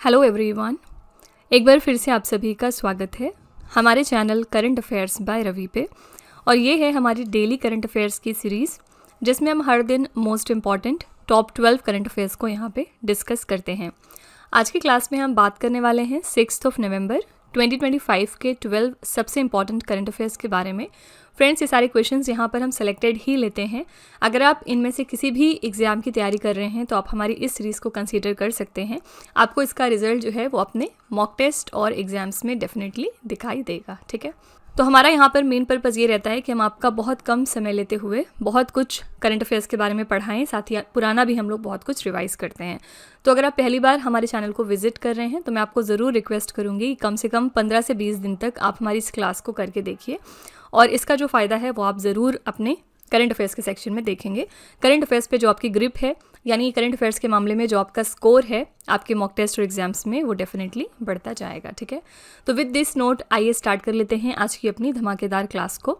Hello everyone, एक बार फिर से आप सभी का स्वागत है हमारे channel current affairs by Ravi पे। और ये है हमारी डेली करंट अफेयर्स की सीरीज़ जिसमें हम हर दिन most important top 12 current affairs को यहाँ पे डिस्कस करते हैं। आज की क्लास में हम बात करने वाले हैं 6 नवंबर 2025 के 12 सबसे इम्पॉर्टेंट करंट अफेयर्स के बारे में। फ्रेंड्स, ये सारे क्वेश्चंस यहाँ पर हम सेलेक्टेड ही लेते हैं। अगर आप इनमें से किसी भी एग्ज़ाम की तैयारी कर रहे हैं तो आप हमारी इस सीरीज़ को कंसीडर कर सकते हैं। आपको इसका रिजल्ट जो है वो अपने मॉक टेस्ट और एग्ज़ाम्स में डेफिनेटली दिखाई देगा। ठीक है, तो हमारा यहाँ पर मेन पर्पज़ ये रहता है कि हम आपका बहुत कम समय लेते हुए बहुत कुछ करंट अफेयर्स के बारे में पढ़ाएं, साथ ही पुराना भी हम लोग बहुत कुछ रिवाइज़ करते हैं। तो अगर आप पहली बार हमारे चैनल को विजिट कर रहे हैं तो मैं आपको ज़रूर रिक्वेस्ट करूँगी कि कम से कम 15 से 20 दिन तक आप हमारी इस क्लास को करके देखिए और इसका जो फ़ायदा है वो आप ज़रूर अपने करंट अफेयर्स के सेक्शन में देखेंगे। करंट अफेयर्स पे जो आपकी ग्रिप है, यानी करंट अफेयर्स के मामले में जो आपका स्कोर है आपके मॉक टेस्ट और एग्जाम्स में, वो डेफिनेटली बढ़ता जाएगा। ठीक है, तो विद दिस नोट आइए स्टार्ट कर लेते हैं आज की अपनी धमाकेदार क्लास को।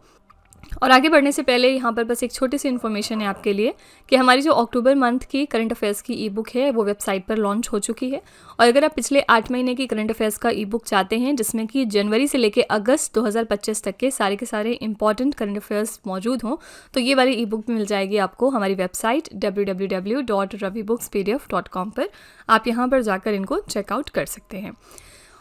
और आगे बढ़ने से पहले यहाँ पर बस एक छोटी सी इन्फॉर्मेशन है आपके लिए कि हमारी जो अक्टूबर मंथ की करंट अफेयर्स की ई बुक है वो वेबसाइट पर लॉन्च हो चुकी है। और अगर आप पिछले 8 महीने की करंट अफेयर्स का ई बुक चाहते हैं जिसमें कि जनवरी से लेकर अगस्त 2025 तक के सारे इंपॉर्टेंट करंट अफेयर्स मौजूद हों, तो ये वाली ई बुक मिल जाएगी आपको हमारी वेबसाइट www.ravibooks.pdf.com पर। आप यहाँ पर जाकर इनको चेकआउट कर सकते हैं।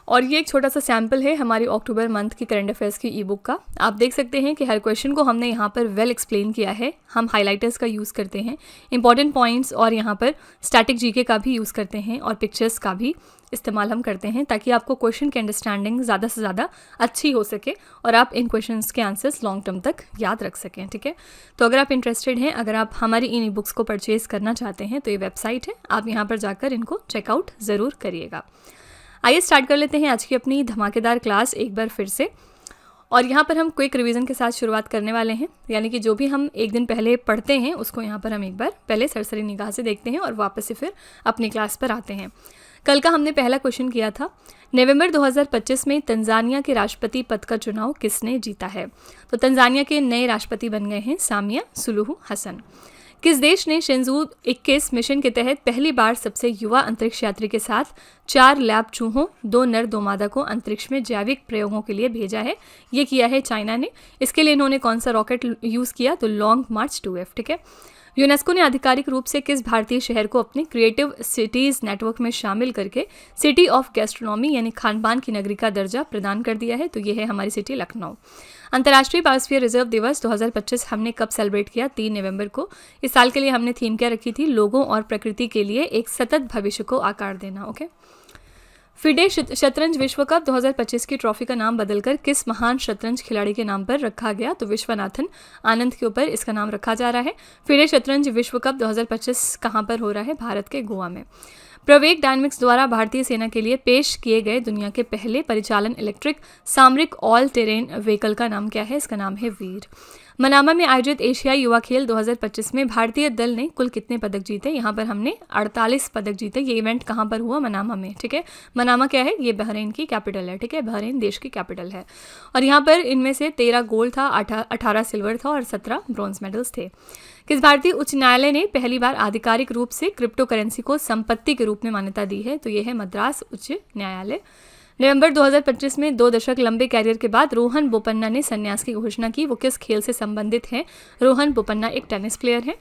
और ये एक छोटा सा सैम्पल है हमारी अक्टूबर मंथ की करंट अफेयर्स की ई बुक का। आप देख सकते हैं कि हर क्वेश्चन को हमने यहाँ पर वेल एक्सप्लेन किया है। हम हाइलाइटर्स का यूज़ करते हैं, इंपॉर्टेंट पॉइंट्स, और यहाँ पर स्टैटिक जीके का भी यूज़ करते हैं और पिक्चर्स का भी इस्तेमाल हम करते हैं ताकि आपको क्वेश्चन की अंडरस्टैंडिंग ज़्यादा से ज़्यादा अच्छी हो सके और आप इन क्वेश्चंस के आंसर्स लॉन्ग टर्म तक याद रख सकें। ठीक है, तो अगर आप इंटरेस्टेड हैं, अगर आप हमारी इन ई बुक्स को परचेज़ करना चाहते हैं तो ये वेबसाइट है, आप यहाँ पर जाकर इनको चेकआउट ज़रूर करिएगा। आइए स्टार्ट कर लेते हैं आज की अपनी धमाकेदार क्लास एक बार फिर से। और यहाँ पर हम क्विक रिवीजन के साथ शुरुआत करने वाले हैं, यानी कि जो भी हम एक दिन पहले पढ़ते हैं उसको यहाँ पर हम एक बार पहले सरसरी निगाह से देखते हैं और वापस से फिर अपनी क्लास पर आते हैं। कल का हमने पहला क्वेश्चन किया था, नवंबर 2025 में तंजानिया के राष्ट्रपति पद का चुनाव किसने जीता है? तो तंजानिया के नए राष्ट्रपति बन गए हैं सामिया सुलूहू हसन। किस देश ने शिंजू 21 मिशन के तहत पहली बार सबसे युवा अंतरिक्ष यात्री के साथ 4 लैब चूहों, 2 नर 2 मादा को अंतरिक्ष में जैविक प्रयोगों के लिए भेजा है? ये किया है चाइना ने। इसके लिए इन्होंने कौन सा रॉकेट यूज़ किया? तो लॉन्ग मार्च 2F। ठीक है, यूनेस्को ने आधिकारिक रूप से किस भारतीय शहर को अपने क्रिएटिव सिटीज़ नेटवर्क में शामिल करके सिटी ऑफ गैस्ट्रोनॉमी यानी खानपान की नगरी का दर्जा प्रदान कर दिया है? तो ये है हमारी सिटी लखनऊ। अंतर्राष्ट्रीय बायोस्फीयर रिजर्व दिवस 2025 हमने कब सेलिब्रेट किया? 3 नवंबर को। इस साल के लिए हमने थीम क्या रखी थी? लोगों और प्रकृति के लिए एक सतत भविष्य को आकार देना। ओके, फिडे शतरंज विश्व कप 2025 की ट्रॉफी का नाम बदलकर किस महान शतरंज खिलाड़ी के नाम पर रखा गया? तो विश्वनाथन आनंद के ऊपर इसका नाम रखा जा रहा है। फिडे शतरंज विश्व कप 2025 कहाँ पर हो रहा है? भारत के गोवा में। प्रवेग डायनेमिक्स द्वारा भारतीय सेना के लिए पेश किए गए दुनिया के पहले परिचालन इलेक्ट्रिक सामरिक ऑल टेरेन व्हीकल का नाम क्या है? इसका नाम है वीर। मनामा में आयोजित एशियाई युवा खेल 2025 में भारतीय दल ने कुल कितने पदक जीते? यहाँ पर हमने 48 पदक जीते। ये इवेंट कहाँ पर हुआ? मनामा में। ठीक है, मनामा क्या है? ये बहरीन की कैपिटल है। ठीक है, बहरीन देश की कैपिटल है। और यहाँ पर इनमें से 13 गोल्ड था, 18 सिल्वर था और 17 ब्रॉन्ज मेडल्स थे। किस भारतीय उच्च न्यायालय ने पहली बार आधिकारिक रूप से क्रिप्टो करेंसी को संपत्ति के रूप में मान्यता दी है? तो ये है मद्रास उच्च न्यायालय। नवंबर 2025 में 2 दशक लंबे कैरियर के बाद रोहन बोपन्ना ने संन्यास की घोषणा की। वो किस खेल से संबंधित हैं? रोहन बोपन्ना एक टेनिस प्लेयर है।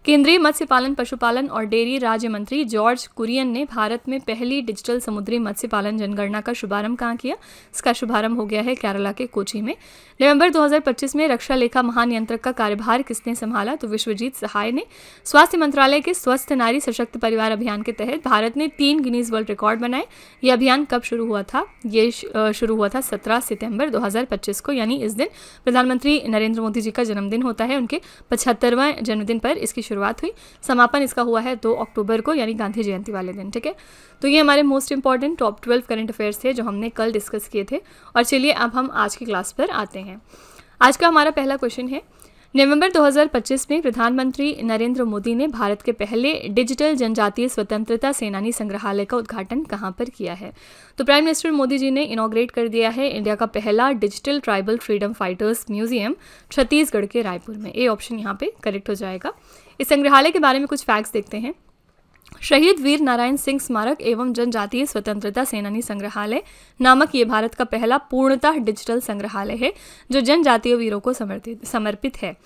केंद्रीय मत्स्य पालन, पशुपालन और डेयरी राज्य मंत्री जॉर्ज कुरियन ने भारत में पहली डिजिटल समुद्री मत्स्य पालन जनगणना का शुभारंभ कहाँ किया? इसका शुभारंभ हो गया है केरला के कोची में। नवंबर 2025 में रक्षा लेखा महानियंत्रक का कार्यभार किसने संभाला? तो विश्वजीत सहाय ने। स्वास्थ्य मंत्रालय के स्वस्थ नारी सशक्त परिवार अभियान के तहत भारत ने 3 गिनीज वर्ल्ड रिकॉर्ड बनाए। ये अभियान कब शुरू हुआ था? ये शुरू हुआ था 17 सितंबर 2025 को, यानी इस दिन प्रधानमंत्री नरेंद्र मोदी जी का जन्मदिन होता है। उनके 75वें जन्मदिन पर इसकी शुरुआत हुई। समापन इसका हुआ है 2 अक्टूबर को, यानी गांधी जयंती वाले दिन। ठीक है, तो ये हमारे most important top 12 current affairs थे जो हमने कल डिस्कस किए थे। और चलिए अब हम आज की क्लास पर आते हैं। आज का हमारा पहला क्वेश्चन है, नवंबर 2025 में प्रधानमंत्री नरेंद्र मोदी ने भारत के पहले डिजिटल जनजातीय स्वतंत्रता सेनानी संग्रहालय का उद्घाटन कहां पर किया है? तो प्राइम मिनिस्टर मोदी जी ने इनॉग्रेट कर दिया है इंडिया का पहला digital tribal freedom fighters museum Chhattisgarh के रायपुर में। ए ऑप्शन यहाँ पे करेक्ट हो जाएगा। इस संग्रहालय के बारे में कुछ फैक्ट्स देखते हैं। शहीद वीर नारायण सिंह स्मारक एवं जनजातीय स्वतंत्रता सेनानी संग्रहालय नामक ये भारत का पहला पूर्णतः डिजिटल संग्रहालय है जो जनजातीय वीरों को समर्पित है।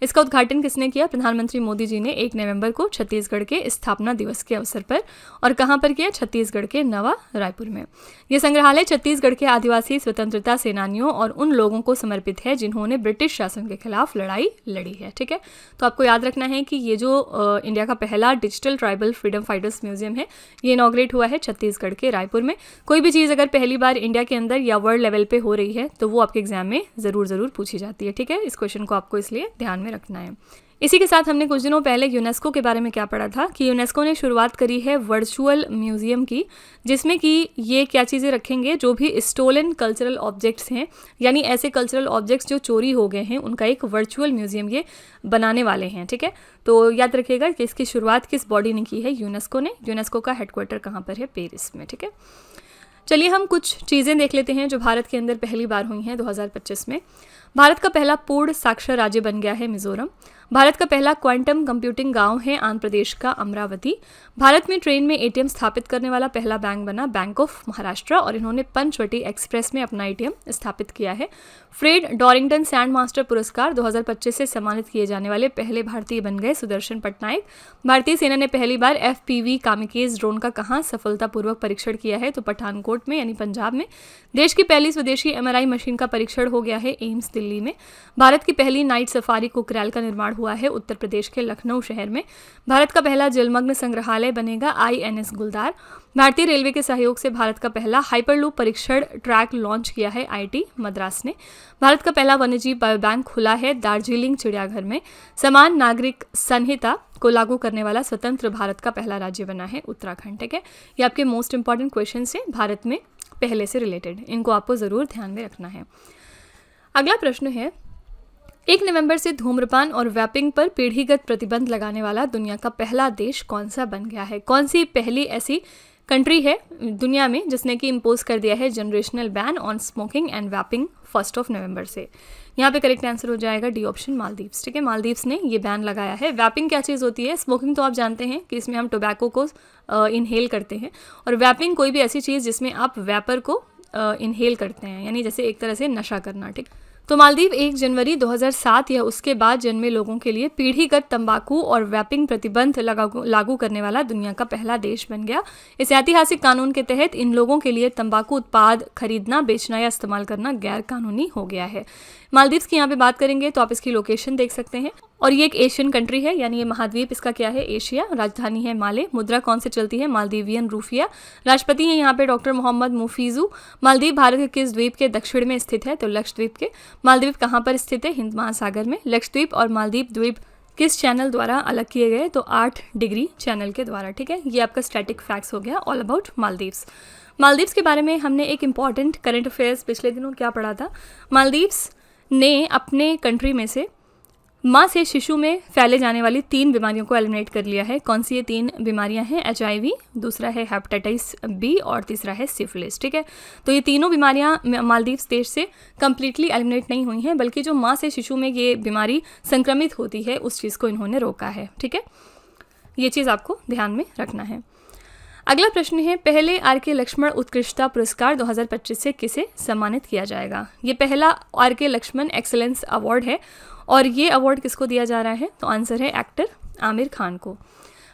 इसका उद्घाटन किसने किया? प्रधानमंत्री मोदी जी ने 1 नवंबर को छत्तीसगढ़ के स्थापना दिवस के अवसर पर। और कहाँ पर किया? छत्तीसगढ़ के नवा रायपुर में। यह संग्रहालय छत्तीसगढ़ के आदिवासी स्वतंत्रता सेनानियों और उन लोगों को समर्पित है जिन्होंने ब्रिटिश शासन के खिलाफ लड़ाई लड़ी है। ठीक है, तो आपको याद रखना है कि ये जो इंडिया का पहला digital tribal freedom fighters museum है, ये इनॉग्रेट हुआ है छत्तीसगढ़ के रायपुर में। कोई भी चीज़ अगर पहली बार इंडिया के अंदर या वर्ल्ड लेवल पे हो रही है तो वो आपके एग्जाम में ज़रूर पूछी जाती है। ठीक है, इस क्वेश्चन को आपको इसलिए ध्यान में रखना है। इसी के साथ हमने कुछ दिनों पहले यूनेस्को के बारे में क्या पढ़ा था कि यूनेस्को ने शुरुआत करी है वर्चुअल म्यूजियम की, जिसमें कि ये क्या चीज़ें रखेंगे, जो भी स्टोलन कल्चरल ऑब्जेक्ट्स हैं, यानी ऐसे कल्चरल ऑब्जेक्ट्स जो चोरी हो गए हैं, उनका एक वर्चुअल म्यूजियम ये बनाने वाले हैं। ठीक है, तो याद रखिएगा कि इसकी शुरुआत किस बॉडी ने की है? यूनेस्को ने। यूनेस्को का हेडक्वार्टर कहाँ पर है? पेरिस में। ठीक है, चलिए हम कुछ चीज़ें देख लेते हैं जो भारत के अंदर पहली बार हुई हैं 2025 में। भारत का पहला पूर्ण साक्षर राज्य बन गया है मिजोरम। भारत का पहला क्वांटम कंप्यूटिंग गांव है आंध्र प्रदेश का अमरावती। भारत में ट्रेन में एटीएम स्थापित करने वाला पहला बैंक बना बैंक ऑफ महाराष्ट्र, और इन्होंने पंचवटी एक्सप्रेस में अपना एटीएम स्थापित किया है। फ्रेड डॉरिंगटन सैंड मास्टर पुरस्कार 2025 से सम्मानित किए जाने वाले पहले भारतीय बन गए सुदर्शन पटनायक। भारतीय सेना ने पहली बार FPV कामिकेज ड्रोन का कहाँ सफलतापूर्वक परीक्षण किया है? तो पठानकोट में, यानी पंजाब में। देश की पहली स्वदेशी MRI मशीन का परीक्षण हो गया है एम्स दिल्ली में। भारत की पहली नाइट सफारी कुकरैल का निर्माण हुआ है उत्तर प्रदेश के लखनऊ शहर में। भारत का पहला जलमग्न संग्रहालय बनेगा INS गुलदार। भारतीय रेलवे के सहयोग से भारत का पहला हाइपरलूप परीक्षण ट्रैक लॉन्च किया है IIT मद्रास ने। भारत का पहला वन्यजीव बायोबैंक खुला है दार्जिलिंग चिड़ियाघर में। समान नागरिक संहिता को लागू करने वाला स्वतंत्र भारत का पहला राज्य बना है उत्तराखंड। ठीक है, ये आपके मोस्ट इंपॉर्टेंट क्वेश्चन है भारत में पहले से रिलेटेड, इनको आपको ज़रूर ध्यान में रखना है। अगला प्रश्न है, 1 नवंबर से धूम्रपान और वैपिंग पर पीढ़ीगत प्रतिबंध लगाने वाला दुनिया का पहला देश कौन सा बन गया है? कौन सी पहली ऐसी कंट्री है दुनिया में जिसने कि इम्पोज कर दिया है generational ban on smoking and vaping 1 नवंबर से? यहाँ पे करेक्ट आंसर हो जाएगा डी ऑप्शन, मालदीव्स। ठीक है, मालदीव्स ने ये बैन लगाया है। वैपिंग क्या चीज़ होती है? स्मोकिंग तो आप जानते हैं कि इसमें हम टोबैको को इनहेल करते हैं, और वैपिंग कोई भी ऐसी चीज़ जिसमें आप वैपर को इनहेल करते हैं, यानी जैसे एक तरह से नशा करना। ठीक, तो मालदीव 1 जनवरी 2007 या उसके बाद जन्मे लोगों के लिए पीढ़ीगत तंबाकू और वैपिंग प्रतिबंध लागू करने वाला दुनिया का पहला देश बन गया। इस ऐतिहासिक कानून के तहत इन लोगों के लिए तंबाकू उत्पाद खरीदना, बेचना या इस्तेमाल करना गैर कानूनी हो गया है। मालदीव्स की यहाँ पे बात करेंगे तो आप इसकी लोकेशन देख सकते हैं, और ये एक एशियन कंट्री है, यानी ये महाद्वीप इसका क्या है? एशिया। राजधानी है माले। मुद्रा कौन से चलती है? मालदीवियन रूफिया। राष्ट्रपति हैं यहाँ पे डॉक्टर मोहम्मद मुफीजू। मालदीव भारत के किस द्वीप के दक्षिण में स्थित है? तो लक्षद्वीप के। मालदीव कहाँ पर स्थित है? हिंद महासागर में। लक्षद्वीप और मालदीव द्वीप किस चैनल द्वारा अलग किए गए? तो 8 डिग्री चैनल के द्वारा। ठीक है, ये आपका स्टैटिक फैक्ट्स हो गया ऑल अबाउट मालदीव्स। मालदीव्स के बारे में हमने एक इंपॉर्टेंट करंट अफेयर्स पिछले दिनों क्या पढ़ा था? मालदीव्स ने अपने कंट्री में से माँ से शिशु में फैले जाने वाली 3 बीमारियों को एलिमिनेट कर लिया है। कौन सी ये 3 बीमारियां हैं? HIV, दूसरा है हेपेटाइटिस B और तीसरा है सिफिलिस। ठीक है, तो ये तीनों बीमारियां मालदीव्स देश से कम्प्लीटली एलिमिनेट नहीं हुई हैं, बल्कि जो माँ से शिशु में ये बीमारी संक्रमित होती है उस चीज़ को इन्होंने रोका है। ठीक है, ये चीज़ आपको ध्यान में रखना है। अगला प्रश्न है, पहले RK लक्ष्मण उत्कृष्टता पुरस्कार 2025 से किसे सम्मानित किया जाएगा? ये पहला RK लक्ष्मण एक्सीलेंस अवार्ड है, और ये अवार्ड किसको दिया जा रहा है? तो आंसर है एक्टर आमिर खान को।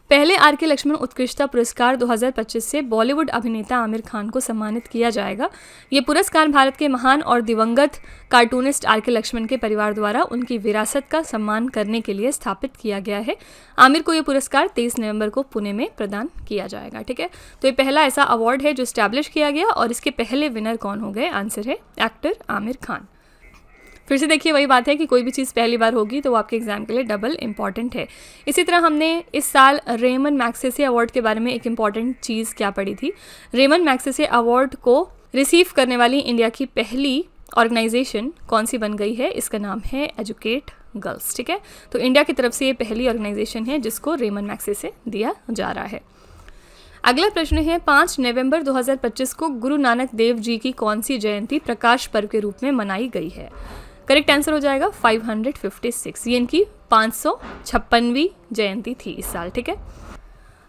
पहले RK लक्ष्मण उत्कृष्टता पुरस्कार 2025 से बॉलीवुड अभिनेता आमिर खान को सम्मानित किया जाएगा। ये पुरस्कार भारत के महान और दिवंगत कार्टूनिस्ट RK लक्ष्मण के परिवार द्वारा उनकी विरासत का सम्मान करने के लिए स्थापित किया गया है। आमिर को ये पुरस्कार 23 नवंबर को पुणे में प्रदान किया जाएगा। ठीक है, तो ये पहला ऐसा अवार्ड है जो स्टैब्लिश किया गया, और इसके पहले विनर कौन हो गए? आंसर है एक्टर आमिर खान। फिर से देखिए, वही बात है कि कोई भी चीज़ पहली बार होगी तो वो आपके एग्जाम के लिए डबल इम्पॉर्टेंट है। इसी तरह हमने इस साल रेमन मैग्सेसे अवार्ड के बारे में एक इम्पॉर्टेंट चीज़ क्या पढ़ी थी? रेमन मैग्सेसे अवार्ड को रिसीव करने वाली इंडिया की पहली ऑर्गेनाइजेशन कौन सी बन गई है? इसका नाम है एजुकेट गर्ल्स। ठीक है, तो इंडिया की तरफ से ये पहली ऑर्गेनाइजेशन है जिसको रेमन मैग्सेसे दिया जा रहा है। अगला प्रश्न है, 5 नवंबर 2025 को गुरु नानक देव जी की कौन सी जयंती प्रकाश पर्व के रूप में मनाई गई है? करेक्ट आंसर हो जाएगा 556। ये इनकी 556वीं जयंती थी इस साल। ठीक है,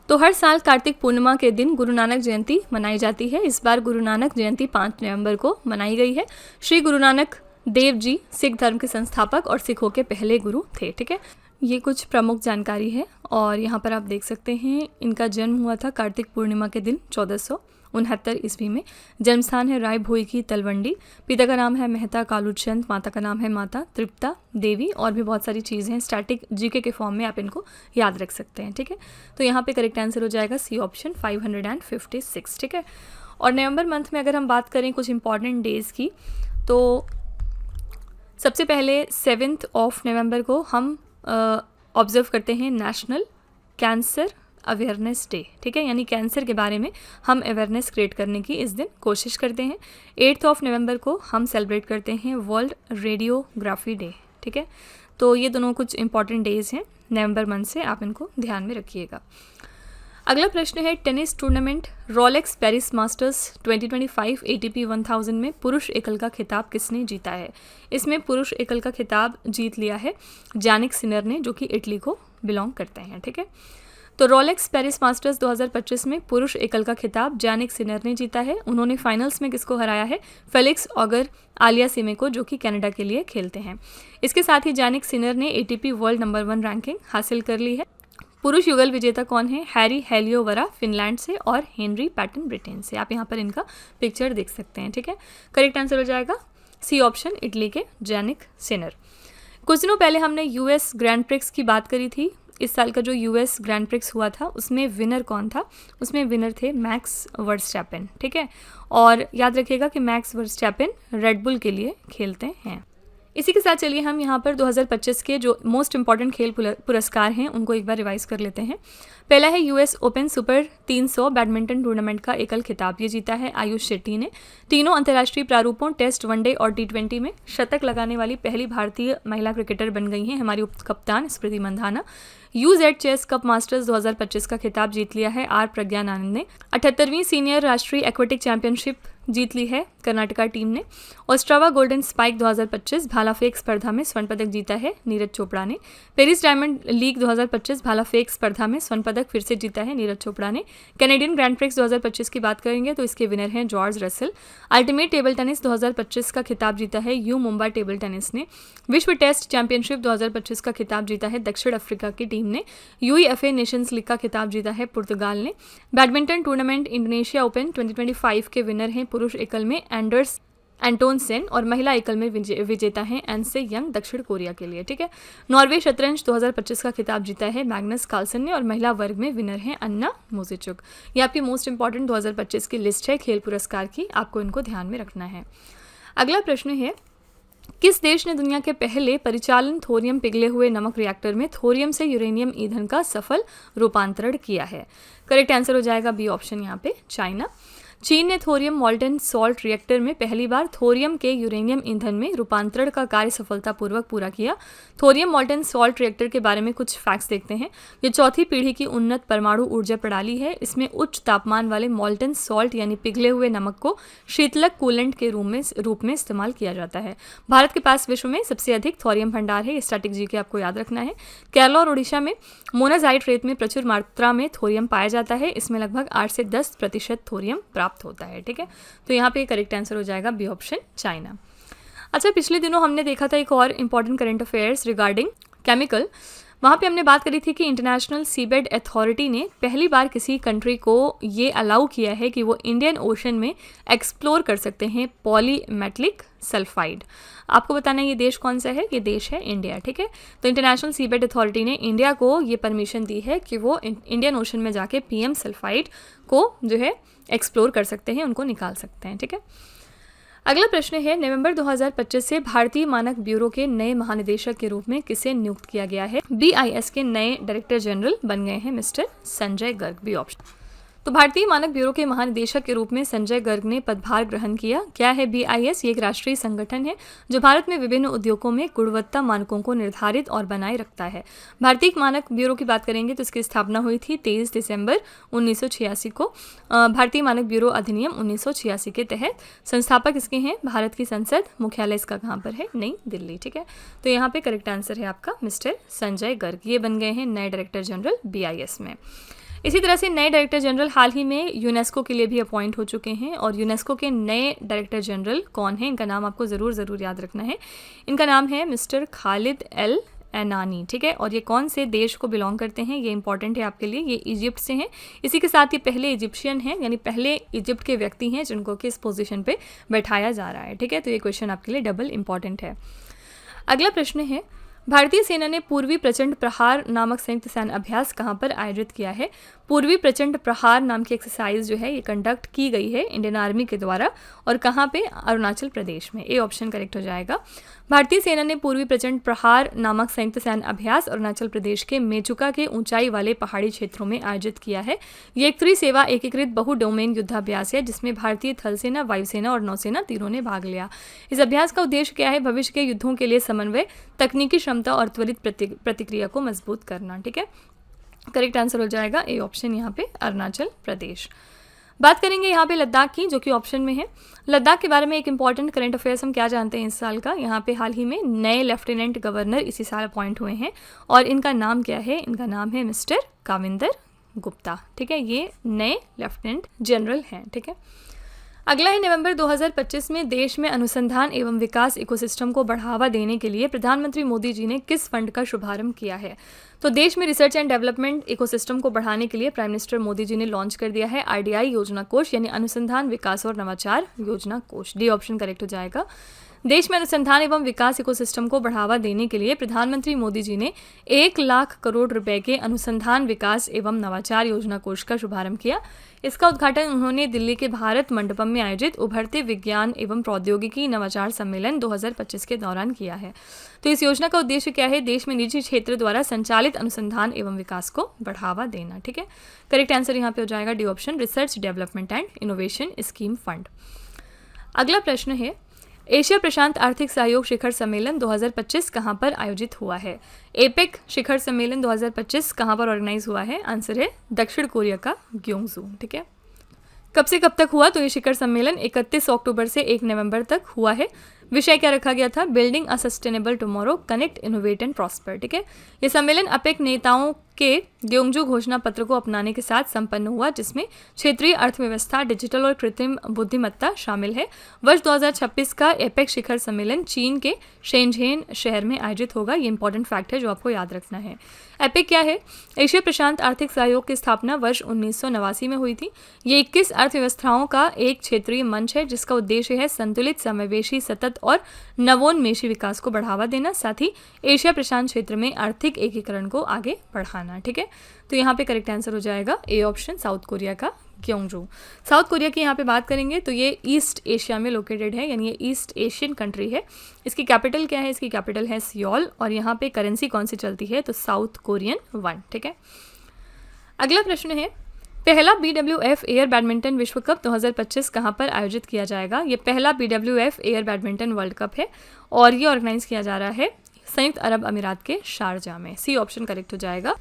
तो हर साल कार्तिक पूर्णिमा के दिन गुरु नानक जयंती मनाई जाती है। इस बार गुरु नानक जयंती 5 नवंबर को मनाई गई है। श्री गुरु नानक देव जी सिख धर्म के संस्थापक और सिखों के पहले गुरु थे। ठीक है, ये कुछ प्रमुख जानकारी है और यहाँ पर आप देख सकते हैं इनका जन्म हुआ था कार्तिक पूर्णिमा के दिन 1469 ईस्वी में। जन्म स्थान है राय भोई की तलवंडी। पिता का नाम है मेहता कालूचंद, माता का नाम है माता तृप्ता देवी। और भी बहुत सारी चीज़ें हैं, स्टैटिक जीके के फॉर्म में आप इनको याद रख सकते हैं। ठीक है, तो यहाँ पे करेक्ट आंसर हो जाएगा सी ऑप्शन 556। ठीक है, और नवंबर मंथ में अगर हम बात करें कुछ इंपॉर्टेंट डेज़ की, तो सबसे पहले 7 नवंबर को हम ऑब्जर्व करते हैं नेशनल कैंसर अवेयरनेस डे। ठीक है, यानी कैंसर के बारे में हम अवेयरनेस क्रिएट करने की इस दिन कोशिश करते हैं। 8 नवंबर को हम सेलिब्रेट करते हैं वर्ल्ड रेडियोग्राफी डे। ठीक है, तो ये दोनों कुछ इंपॉर्टेंट डेज़ हैं नवंबर मंथ से, आप इनको ध्यान में रखिएगा। अगला प्रश्न है tennis tournament Rolex Paris masters 2025 ATP 1000 में पुरुष एकल का खिताब किसने जीता है? इसमें पुरुष एकल का खिताब जीत लिया है जानिक सिनर ने, जो कि इटली को बिलोंग करते हैं। ठीक है, तो रोलेक्स पेरिस मास्टर्स 2025 में पुरुष एकल का खिताब जानिक सिनर ने जीता है। उन्होंने फाइनल्स में किसको हराया है? फेलिक्स ऑगर आलियासीमे को, जो कि कनाडा के लिए खेलते हैं। इसके साथ ही जानिक सिनर ने ATP वर्ल्ड नंबर 1 रैंकिंग हासिल कर ली है। पुरुष युगल विजेता कौन है? हैरी हेलियोवरा फिनलैंड से और हेनरी पैटन ब्रिटेन से। आप यहाँ पर इनका पिक्चर देख सकते हैं। ठीक है, करेक्ट आंसर हो जाएगा सी ऑप्शन इटली के जानिक सिनर। कुछ दिनों पहले हमने US ग्रैंड प्रिक्स की बात करी थी। इस साल का जो US ग्रैंड प्रिक्स हुआ था उसमें विनर कौन था? उसमें विनर थे मैक्स वर्स्टैपेन। ठीक है, और याद रखिएगा कि मैक्स वर्स्टैपेन रेडबुल के लिए खेलते हैं। इसी के साथ चलिए हम यहाँ पर 2025 के जो मोस्ट इंपॉर्टेंट खेल पुरस्कार हैं उनको एक बार रिवाइज कर लेते हैं। पहला है US open super 300 badminton tournament का एकल खिताब, ये जीता है आयुष शेट्टी ने। तीनों अंतर्राष्ट्रीय प्रारूपों टेस्ट, वनडे और T20 में शतक लगाने वाली पहली भारतीय महिला क्रिकेटर बन गई हैं हमारी उप कप्तान Smriti Mandhana. UZ chess cup masters 2025 का खिताब जीत लिया है R प्रज्ञानंद ने। 78वीं सीनियर राष्ट्रीय एक्वेटिक चैंपियनशिप जीत ली है कर्नाटका टीम ने। ऑस्ट्रावा गोल्डन स्पाइक 2025 भाला फेंक स्पर्धा में स्वर्ण पदक जीता है नीरज चोपड़ा ने। पेरिस डायमंड लीग 2025 भाला फेंक स्पर्धा में स्वर्ण पदक फिर से जीता है नीरज चोपड़ा ने। कैनेडियन ग्रैंड प्रिक्स 2025 की बात करेंगे तो इसके विनर हैं George Russell. Ultimate table tennis 2025 का खिताब जीता है यू मुंबई टेबल टेनिस ने। विश्व टेस्ट चैंपियनशिप 2025 का खिताब जीता है दक्षिण अफ्रीका की टीम ने। UEFA नेशंस लीग का खिताब जीता है पुर्तगाल ने। बैडमिंटन टूर्नामेंट इंडोनेशिया ओपन 2025 के विनर हैं पुरुष एकल में एंडर्स एंटोनसेन और महिला एकल में विजेता हैं एनसे यंग दक्षिण कोरिया के लिए। ठीक है, नॉर्वे शतरंज 2025 का खिताब जीता है मैग्नस कार्लसन ने और महिला वर्ग में विनर हैं अन्ना मोजिचुक। ये आपकी मोस्ट इंपॉर्टेंट 2025 की लिस्ट है खेल पुरस्कार की, आपको इनको ध्यान में रखना है। अगला प्रश्न है किस देश ने दुनिया के पहले परिचालन थोरियम पिघले हुए नमक रिएक्टर में थोरियम से यूरेनियम ईंधन का सफल रूपांतरण किया है? करेक्ट आंसर हो जाएगा बी ऑप्शन, यहाँ पे चाइना। चीन ने थोरियम मॉल्टन सॉल्ट रिएक्टर में पहली बार थोरियम के यूरेनियम ईंधन में रूपांतरण का कार्य सफलतापूर्वक पूरा किया। थोरियम मॉल्टन सॉल्ट रिएक्टर के बारे में कुछ फैक्ट्स देखते हैं। ये चौथी पीढ़ी की उन्नत परमाणु ऊर्जा प्रणाली है। इसमें उच्च तापमान वाले मॉल्टन सॉल्ट यानी पिघले हुए नमक को शीतलक कूलेंट के रूप में इस्तेमाल किया जाता है। भारत के पास विश्व में सबसे अधिक थोरियम भंडार है। स्टैटिक जी के आपको याद रखना है। केरला और उड़ीसा में मोनाजाइट रेत में प्रचुर मात्रा में थोरियम पाया जाता है। इसमें लगभग 8 से 10% थोरियम प्राप्त होता है। ठीक है, तो यहाँ पे करेक्ट आंसर हो जाएगा बी ऑप्शन चाइना। अच्छा, पिछले दिनों हमने देखा था एक और important current affairs regarding chemical. वहाँ पे हमने बात करी थी कि इंटरनेशनल सीबेड अथॉरिटी ने पहली बार किसी कंट्री को ये अलाउ किया है कि वो इंडियन ओशन में एक्सप्लोर कर सकते हैं पॉलीमेटलिक सल्फाइड। आपको बताना है ये देश कौन सा है? ये देश है इंडिया। ठीक है, तो इंटरनेशनल सीबेड अथॉरिटी ने इंडिया को ये परमिशन दी है कि वो इंडियन ओशन में जाके PM सल्फाइड को जो है एक्सप्लोर कर सकते हैं, उनको निकाल सकते हैं। ठीक है, अगला प्रश्न है नवंबर 2025 से भारतीय मानक ब्यूरो के नए महानिदेशक के रूप में किसे नियुक्त किया गया है? BIS के नए डायरेक्टर जनरल बन गए हैं mister Sanjay Garg, B option. तो भारतीय मानक ब्यूरो के महानिदेशक के रूप में संजय गर्ग ने पदभार ग्रहण किया। क्या है BIS? ये एक राष्ट्रीय संगठन है जो भारत में विभिन्न उद्योगों में गुणवत्ता मानकों को निर्धारित और बनाए रखता है। भारतीय मानक ब्यूरो की बात करेंगे तो इसकी स्थापना हुई थी 23 दिसंबर 1986 को भारतीय मानक ब्यूरो अधिनियम 1986 के तहत। संस्थापक इसके हैं भारत की संसद। मुख्यालय इसका कहाँ पर है? नई दिल्ली। ठीक है, तो यहाँ पे करेक्ट आंसर है आपका मिस्टर संजय गर्ग। ये बन गए हैं नए डायरेक्टर जनरल BIS में। इसी तरह से नए डायरेक्टर जनरल हाल ही में यूनेस्को के लिए भी अपॉइंट हो चुके हैं और यूनेस्को के नए डायरेक्टर जनरल कौन है, इनका नाम आपको ज़रूर याद रखना है। इनका नाम है मिस्टर खालिद एल एनानी, ठीक है। और ये कौन से देश को बिलोंग करते हैं, ये इंपॉर्टेंट है आपके लिए। ये इजिप्ट से हैं। इसी के साथ ये पहले इजिप्शियन हैं, यानी पहले इजिप्ट के व्यक्ति हैं जिनको कि इस पोजीशन पे बैठाया जा रहा है, ठीक है। तो ये क्वेश्चन आपके लिए डबल इंपॉर्टेंट है। अगला प्रश्न है, भारतीय सेना ने पूर्वी प्रचंड प्रहार नामक संयुक्त सैन्य अभ्यास कहाँ पर आयोजित किया है। पूर्वी प्रचंड प्रहार नाम की एक्सरसाइज जो है ये कंडक्ट की गई है इंडियन आर्मी के द्वारा, और कहाँ पे, अरुणाचल प्रदेश में। ए ऑप्शन करेक्ट हो जाएगा। भारतीय सेना ने पूर्वी प्रचंड प्रहार नामक संयुक्त सैन्य अभ्यास अरुणाचल प्रदेश के मेचुका के ऊंचाई वाले पहाड़ी क्षेत्रों में आयोजित किया है। ये एक त्रिसेवा एकीकृत बहु डोमेन युद्धाभ्यास है जिसमें भारतीय थल सेना, वायुसेना और नौसेना तीनों ने भाग लिया। इस अभ्यास का उद्देश्य क्या है, भविष्य के युद्धों के लिए समन्वय, तकनीकी क्षमता और त्वरित प्रतिक्रिया को मजबूत करना, ठीक है। करेक्ट आंसर हो जाएगा ए ऑप्शन, यहाँ पे अरुणाचल प्रदेश। बात करेंगे यहाँ पे लद्दाख की, जो कि ऑप्शन में है। लद्दाख के बारे में एक इंपॉर्टेंट करंट अफेयर्स हम क्या जानते हैं इस साल का। यहाँ पे हाल ही में नए लेफ्टिनेंट गवर्नर इसी साल अपॉइंट हुए हैं और इनका नाम क्या है, इनका नाम है मिस्टर काविंदर गुप्ता, ठीक है। ये नए लेफ्टिनेंट जनरल हैं, ठीक है। अगला है, नवंबर 2025 में देश में अनुसंधान एवं विकास इकोसिस्टम को बढ़ावा देने के लिए प्रधानमंत्री मोदी जी ने किस फंड का शुभारंभ किया है। तो देश में रिसर्च एंड डेवलपमेंट इकोसिस्टम को बढ़ाने के लिए प्राइम मिनिस्टर मोदी जी ने लॉन्च कर दिया है RDI योजना कोष, यानी अनुसंधान विकास और नवाचार योजना कोष। डी ऑप्शन करेक्ट हो जाएगा। देश में अनुसंधान एवं विकास इकोसिस्टम को बढ़ावा देने के लिए प्रधानमंत्री मोदी जी ने 1 लाख करोड़ रुपए के अनुसंधान विकास एवं नवाचार योजना कोष का शुभारंभ किया। इसका उद्घाटन उन्होंने दिल्ली के भारत मंडपम में आयोजित उभरते विज्ञान एवं प्रौद्योगिकी नवाचार सम्मेलन 2025 के दौरान किया है। तो इस योजना का उद्देश्य क्या है, देश में निजी क्षेत्र द्वारा संचालित अनुसंधान एवं विकास को बढ़ावा देना, ठीक है। करेक्ट आंसर यहाँ पे हो जाएगा D option, research development and innovation scheme fund. अगला प्रश्न है, एशिया प्रशांत आर्थिक सहयोग शिखर सम्मेलन 2025 कहाँ पर आयोजित हुआ है। एपेक शिखर सम्मेलन 2025 कहाँ पर ऑर्गेनाइज हुआ है, आंसर है दक्षिण कोरिया का ग्योंगजू, ठीक है। कब से कब तक हुआ, तो ये शिखर सम्मेलन 31 अक्टूबर से 1 नवंबर तक हुआ है। विषय क्या रखा गया था, building a sustainable tomorrow, connect, innovate and prosper, ठीक है। ये सम्मेलन अपेक नेताओं के ग्योंगजू घोषणा पत्र को अपनाने के साथ संपन्न हुआ, जिसमें क्षेत्रीय अर्थव्यवस्था, डिजिटल और कृत्रिम बुद्धिमत्ता शामिल है। वर्ष 2026 का एपेक शिखर सम्मेलन चीन के शेंझेन शहर में आयोजित होगा। ये इंपॉर्टेंट फैक्ट है जो आपको याद रखना है। एपेक क्या है, एशिया प्रशांत आर्थिक सहयोग की स्थापना वर्ष 1989 में हुई थी। ये 21 अर्थव्यवस्थाओं का एक क्षेत्रीय मंच है जिसका उद्देश्य है संतुलित, समावेशी, सतत और नवोन्मेषी विकास को बढ़ावा देना, साथ ही एशिया प्रशांत क्षेत्र में आर्थिक एकीकरण को आगे बढ़ाना, ठीक है। तो यहाँ पे करेक्ट आंसर हो जाएगा ए ऑप्शन, साउथ कोरिया का ग्योंगजू। साउथ कोरिया की यहाँ पे बात करेंगे तो ये ईस्ट एशिया में लोकेटेड है, यानी ये ईस्ट एशियन कंट्री है। इसकी कैपिटल क्या है, इसकी कैपिटल है सियोल, और यहाँ पे करेंसी कौन सी चलती है, तो साउथ कोरियन वन, ठीक है। अगला प्रश्न है, पहला BWF एयर बैडमिंटन विश्व कप 2025 कहाँ पर आयोजित किया जाएगा। ये पहला BWF air badminton world cup है और ये ऑर्गेनाइज किया जा रहा है संयुक्त अरब अमीरात के शारजा में। सी ऑप्शन करेक्ट हो जाएगा।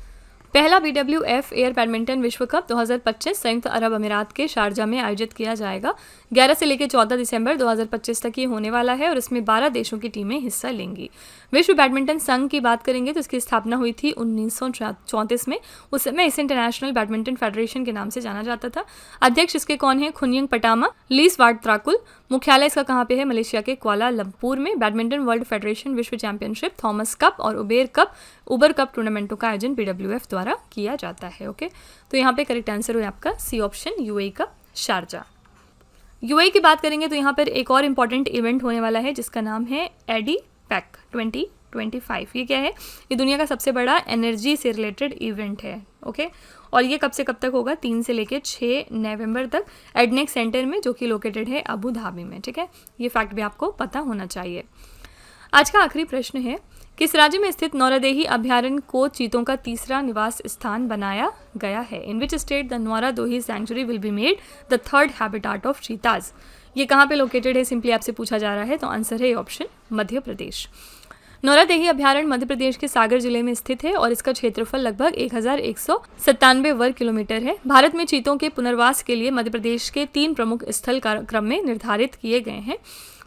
पहला BWF एयर बैडमिंटन विश्व कप 2025 संयुक्त अरब अमीरात के शारजा में आयोजित किया जाएगा। 11 से लेकर 14 दिसंबर 2025 तक ये होने वाला है और इसमें 12 देशों की टीमें हिस्सा लेंगी। विश्व बैडमिंटन संघ की बात करेंगे तो इसकी स्थापना हुई थी 1934 में। उस समय इसे इंटरनेशनल बैडमिंटन फेडरेशन के नाम से जाना जाता था। अध्यक्ष इसके कौन है, खुनयंग पटामा, लीस वार्डत्राकुल। मुख्यालय इसका कहाँ पे है, मलेशिया के कुआलालंपुर में। बैडमिंटन वर्ल्ड फेडरेशन विश्व चैंपियनशिप, थॉमस कप और उबर कप टूर्नामेंटों का आयोजन BWF द्वारा किया जाता है। ओके, तो यहाँ पे करेक्ट आंसर हो आपका सी ऑप्शन, UAE का शारजा। UAE की बात करेंगे तो यहाँ पर एक और इम्पॉर्टेंट इवेंट होने वाला है जिसका नाम है ADIPEC 2025। ये क्या है, ये दुनिया का सबसे बड़ा एनर्जी से रिलेटेड इवेंट है। ओके, और ये कब से कब तक होगा, 3 से लेकर 6 नवंबर तक एडनेक सेंटर में, जो कि लोकेटेड है अबू धाबी में। ठीक है, ये फैक्ट भी आपको पता होना चाहिए। आज का आखिरी प्रश्न है, किस राज्य में स्थित नौरादेही अभयारण्य को चीतों का तीसरा निवास स्थान बनाया गया है। In which state the Nauradehi sanctuary will be made the third habitat of cheetahs. ये कहाँ पे लोकेटेड है, सिंपली आपसे पूछा जा रहा है, तो आंसर है ऑप्शन मध्य प्रदेश। नौरादेही अभयारण्य मध्य प्रदेश के सागर जिले में स्थित है और इसका क्षेत्रफल लगभग 1197 वर्ग किलोमीटर है। भारत में चीतों के पुनर्वास के लिए मध्य प्रदेश के 3 प्रमुख स्थल क्रम में निर्धारित किए गए हैं।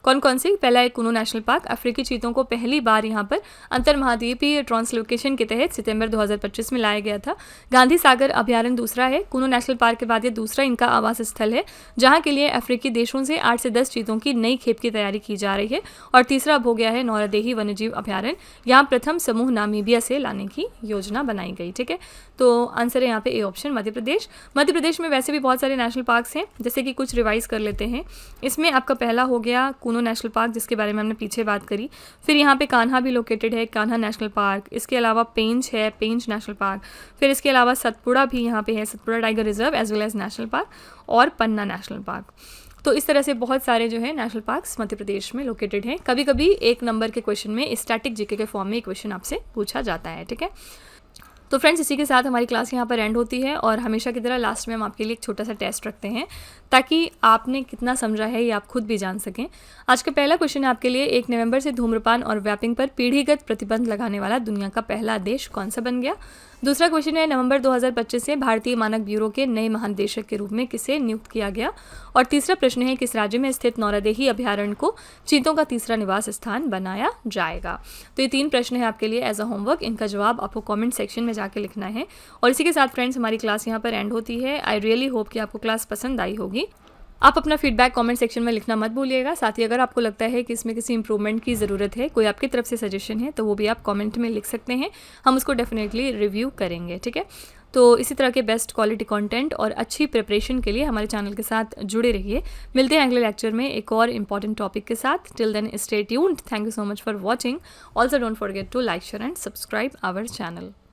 कौन कौन सी? पहला है कुनो नेशनल पार्क, अफ्रीकी चीतों को पहली बार यहाँ पर अंतर महाद्वीपीय ट्रांसलोकेशन के तहत सितंबर 2025 में लाया गया था। गांधी सागर अभ्यारण्य दूसरा है, कुनो नेशनल पार्क के बाद ये दूसरा इनका आवास स्थल है जहाँ के लिए अफ्रीकी देशों से 8 से 10 चीतों की नई खेप की तैयारी की जा रही है। और तीसरा अब हो गया है नौरादेही वन्यजीव अभ्यारण्य, यहाँ प्रथम समूह नामीबिया से लाने की योजना बनाई गई। ठीक है, तो आंसर है यहाँ पे ए ऑप्शन, मध्य प्रदेश। मध्य प्रदेश में वैसे भी बहुत सारे नेशनल पार्क्स हैं, जैसे कि कुछ रिवाइज कर लेते हैं। इसमें आपका पहला हो गया कुनो नेशनल पार्क, जिसके बारे में हमने पीछे बात करी। फिर यहाँ पे कान्हा भी लोकेटेड है, कान्हा नेशनल पार्क। इसके अलावा पेंच है, पेंच नेशनल पार्क। फिर इसके अलावा सतपुड़ा भी यहाँ पे है, Satpura tiger reserve as well as national park, और पन्ना नेशनल पार्क। तो इस तरह से बहुत सारे जो है नेशनल पार्क्स मध्य प्रदेश में लोकेटेड हैं। कभी कभी 1 नंबर के क्वेश्चन में स्टैटिक जीके के फॉर्म में क्वेश्चन आपसे पूछा जाता है। ठीक है, तो फ्रेंड्स इसी के साथ हमारी क्लास यहाँ पर एंड होती है, और हमेशा की तरह लास्ट में हम आपके लिए एक छोटा सा टेस्ट रखते हैं ताकि आपने कितना समझा है ये आप खुद भी जान सकें। आज का पहला क्वेश्चन है आपके लिए, 1 नवंबर से धूम्रपान और वैपिंग पर पीढ़ीगत प्रतिबंध लगाने वाला दुनिया का पहला देश कौन सा बन गया? दूसरा क्वेश्चन है, नवंबर 2025 से भारतीय मानक ब्यूरो के नए महानिदेशक के रूप में किसे नियुक्त किया गया? और तीसरा प्रश्न है, किस राज्य में स्थित नौरादेही अभ्यारण्य को चीतों का तीसरा निवास स्थान बनाया जाएगा? तो ये 3 प्रश्न है आपके लिए एज अ होमवर्क, इनका जवाब आपको कमेंट सेक्शन में जाके लिखना है। और इसी के साथ फ्रेंड्स हमारी क्लास यहाँ पर एंड होती है। आई रियली होप कि आपको क्लास पसंद आई होगी। आप अपना फीडबैक कमेंट सेक्शन में लिखना मत भूलिएगा। साथ ही अगर आपको लगता है कि इसमें किसी इंप्रूवमेंट की ज़रूरत है, कोई आपकी तरफ से सजेशन है, तो वो भी आप कमेंट में लिख सकते हैं, हम उसको डेफिनेटली रिव्यू करेंगे। ठीक है, तो इसी तरह के बेस्ट क्वालिटी कंटेंट और अच्छी प्रिपरेशन के लिए हमारे चैनल के साथ जुड़े रहिए। मिलते हैं अगले लेक्चर में एक और इंपॉर्टेंट टॉपिक के साथ। Till then stay tuned. Thank you so much for watching. Also don't forget to like, share and subscribe our channel.